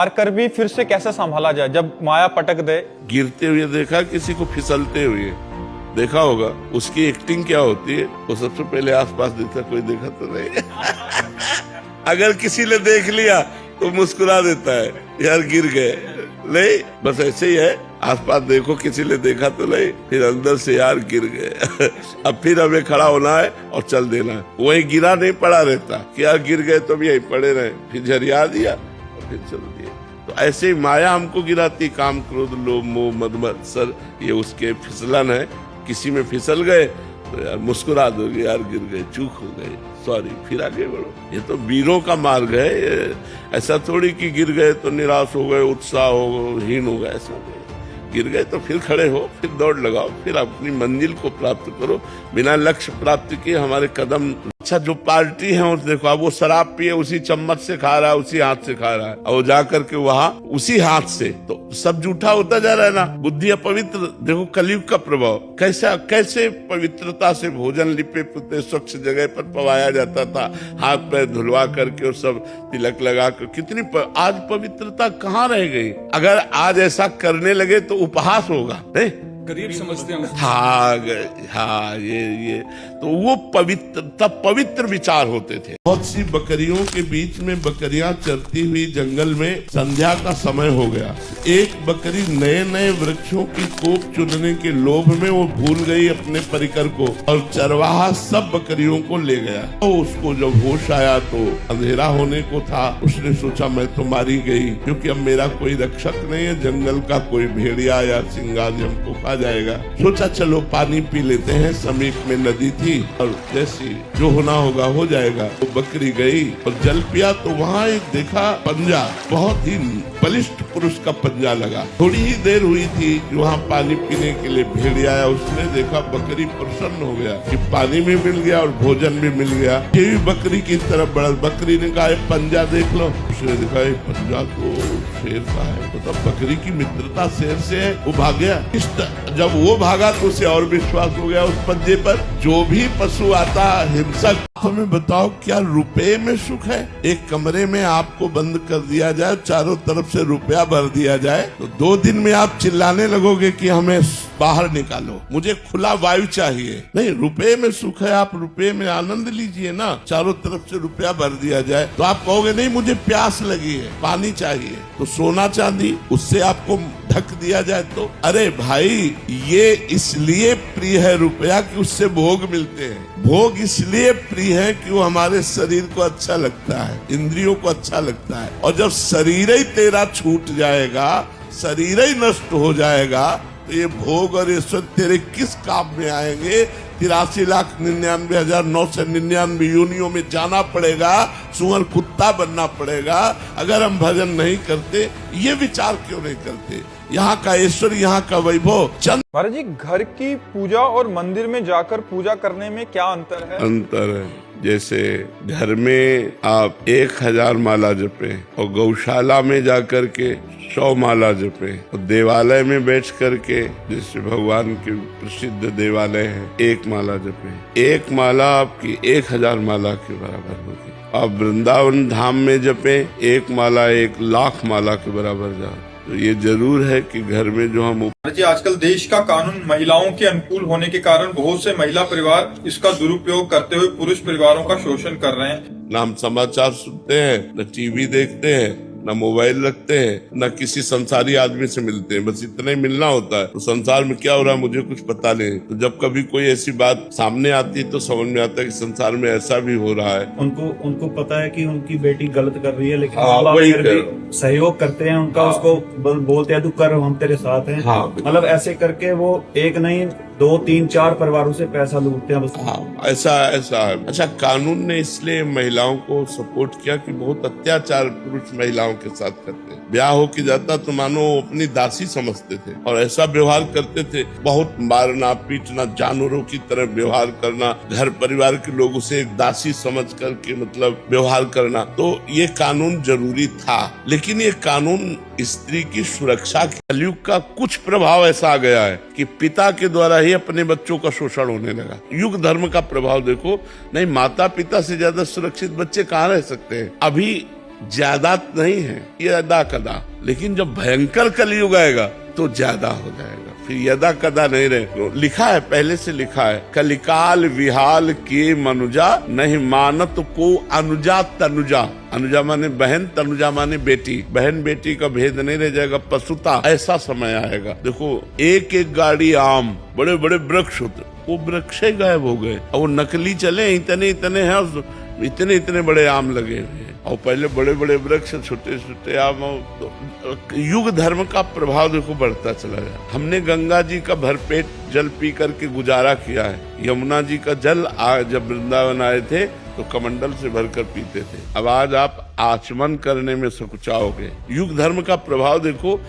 हार कर भी फिर से कैसे संभाला जाए जब माया पटक दे। गिरते हुए देखा, किसी को फिसलते हुए देखा होगा, उसकी एक्टिंग क्या होती है, वो सबसे पहले आसपास देखता, कोई देखा तो नहीं। अगर किसी ने देख लिया तो मुस्कुरा देता है, यार गिर गए, नहीं बस ऐसे ही है, आसपास देखो किसी ने देखा तो नहीं, फिर अंदर से यार गिर गए। अब फिर हमें खड़ा होना है और चल देना है, वही गिरा नहीं पड़ा रहता कि यार गिर गए तो भी यही पड़े रहे, फिर झरिया दिया और फिर चल दिया। तो ऐसे ही माया हमको गिराती, काम क्रोध लोभ मोह मद मत्सर, ये उसके फिसलन है। किसी में फिसल गए तो यार मुस्कुरा दोगे, यार गिर गए, चूक हो गए, सॉरी, फिर आगे बढ़ो। ये तो वीरों का मार्ग है, ऐसा थोड़ी कि गिर गए तो निराश हो गए, उत्साह हो हीन हो गए, ऐसा नहीं। गिर गए तो फिर खड़े हो, फिर दौड़ लगाओ, फिर अपनी मंजिल को प्राप्त करो। बिना लक्ष्य प्राप्त किए हमारे कदम। अच्छा, जो पार्टी है उस देखो, अब वो शराब पिए उसी चम्मच से खा रहा है, उसी हाथ से खा रहा है, और वो जा करके वहां उसी हाथ से, तो सब झूठा होता जा रहा है ना। बुद्धि अपवित्र, देखो कलयुग का प्रभाव कैसा, कैसे पवित्रता से भोजन लिपे पुते स्वच्छ जगह पर पवाया जाता था, हाथ पैर धुलवा करके और सब तिलक लगा कर, कितनी आज पवित्रता कहाँ रह गई। अगर आज ऐसा करने लगे तो उपहास होगा, नहीं गरीब समझते हैं। हाँ, ये तो वो पवित्र, तब पवित्र विचार होते थे। बहुत सी बकरियों के बीच में बकरियां चरती हुई जंगल में संध्या का समय हो गया। एक बकरी नए नए वृक्षों की कोप चुनने के लोभ में वो भूल गई अपने परिकर को, और चरवाहा सब बकरियों को ले गया। तो उसको जब होश आया तो अंधेरा होने को था। उसने सोचा मैं तो मारी गई, क्योंकि अब मेरा कोई रक्षक नहीं है, जंगल का कोई भेड़िया या सिंगार हमको खा जाएगा। सोचा चलो पानी पी लेते हैं, समीप में नदी थी और जैसी जो होना होगा हो जाएगा। तो बकरी गई और जल पिया तो वहाँ एक देखा पंजा, बहुत ही बलिष्ठ पुरुष का पंजा लगा। थोड़ी ही देर हुई थी वहाँ पानी पीने के लिए भेड़िया आया, उसने देखा बकरी प्रसन्न हो गया कि पानी भी मिल गया और भोजन भी मिल गया। ये भी बकरी की तरफ बढ़ा, बकरी ने कहा पंजा देख लो। उसने देखा ये पंजा तो शेर का है, तो तब बकरी की मित्रता शेर से है, वो भाग गया। जब वो भागा तो उसे और विश्वास हो गया उस पंजे पर। जो भी पशु आता हिंसक, हमें बताओ क्या रुपए में सुख है? एक कमरे में आपको बंद कर दिया जाए, चारों तरफ से रुपया भर दिया जाए, तो 2 दिन में आप चिल्लाने लगोगे कि हमें बाहर निकालो, मुझे खुला वायु चाहिए। नहीं, रुपए में सुख है, आप रुपए में आनंद लीजिए ना। चारों तरफ से रुपया भर दिया जाए तो आप कहोगे नहीं मुझे प्यास लगी है, पानी चाहिए। तो सोना चांदी उससे आपको ढक दिया जाए तो, अरे भाई ये इसलिए प्रिय है रुपया कि उससे भोग मिलते हैं। भोग इसलिए प्रिय है कि वो हमारे शरीर को अच्छा लगता है, इंद्रियों को अच्छा लगता है। और जब शरीर ही तेरा छूट जाएगा, शरीर ही नष्ट हो जाएगा, तो ये भोग और ईश्वर तेरे किस काम में आएंगे? 83,99,999 योनियों में जाना पड़ेगा, सुअर कुत्ता बनना पड़ेगा अगर हम भजन नहीं करते। ये विचार क्यों नहीं करते? यहाँ का ईश्वर, यहाँ का वैभव चंद। महाराज जी, घर की पूजा और मंदिर में जाकर पूजा करने में क्या अंतर है? अंतर है, जैसे घर में आप 1000 माला जपे और गौशाला में जाकर के 100 माला जपे, और देवालय में बैठ करके, जैसे भगवान के प्रसिद्ध देवालय है, 1 माला जपे। 1 माला आपकी 1000 माला के बराबर होगी। आप वृंदावन धाम में जपे 1 माला 1,00,000 माला के बराबर जाओ। तो ये जरूर है कि घर में जो हम जी, आजकल देश का कानून महिलाओं के अनुकूल होने के कारण बहुत से महिला परिवार इसका दुरुपयोग करते हुए पुरुष परिवारों का शोषण कर रहे हैं। ना हम समाचार सुनते हैं, न टीवी देखते हैं, न मोबाइल रखते हैं, न किसी संसारी आदमी से मिलते हैं, बस इतना ही मिलना होता है। तो संसार में क्या हो रहा है मुझे कुछ पता नहीं। तो जब कभी कोई ऐसी बात सामने आती है तो समझ में आता है कि संसार में ऐसा भी हो रहा है। उनको पता है कि उनकी बेटी गलत कर रही है, लेकिन वही भी सहयोग करते हैं उनका। उसको बोलते हैं तू कर, हम तेरे साथ हैं। मतलब ऐसे करके वो एक नहीं 2, 3, 4 परिवारों से पैसा लूटते हैं बस। ऐसा है। अच्छा, कानून ने इसलिए महिलाओं को सपोर्ट किया कि बहुत अत्याचार पुरुष महिलाओं के साथ करते हैं। ब्याह हो के जाता तो मानो अपनी दासी समझते थे और ऐसा व्यवहार करते थे, बहुत मारना पीटना, जानवरों की तरह व्यवहार करना, घर परिवार के लोगों से एक दासी समझ करके मतलब व्यवहार करना। तो ये कानून जरूरी था, लेकिन ये कानून स्त्री की सुरक्षा, कलयुग का कुछ प्रभाव ऐसा आ गया है कि पिता के द्वारा ही अपने बच्चों का शोषण होने लगा। युग धर्म का प्रभाव देखो, नहीं माता पिता से ज्यादा सुरक्षित बच्चे कहाँ रह सकते हैं। अभी ज्यादा नहीं है, ये यदा कदा, लेकिन जब भयंकर कलयुग आएगा तो ज्यादा हो जाएगा, फिर यदा कदा नहीं रहे। लिखा है, पहले से लिखा है, कलिकाल विहाल के मनुजा, नहीं मानत को अनुजा तनुजा। अनुजा माने बहन, तनुजा माने बेटी। बहन बेटी का भेद नहीं रह जाएगा, पशुता। ऐसा समय आएगा। देखो, एक एक गाड़ी आम, बड़े बड़े वृक्ष होते, वो वृक्ष ही गायब हो गए, और वो नकली चले, इतने इतने हैं, इतने इतने बड़े आम लगे हुए हैं। और पहले बड़े बड़े वृक्ष, छोटे छोटे आम। युग धर्म का प्रभाव देखो बढ़ता चला गया। हमने गंगा जी का भरपेट जल पी करके गुजारा किया है। यमुना जी का जल जब वृंदावन आए थे तो कमंडल से भरकर पीते थे। अब आज आप आचमन करने में सकुचाओगे। युग धर्म का प्रभाव देखो।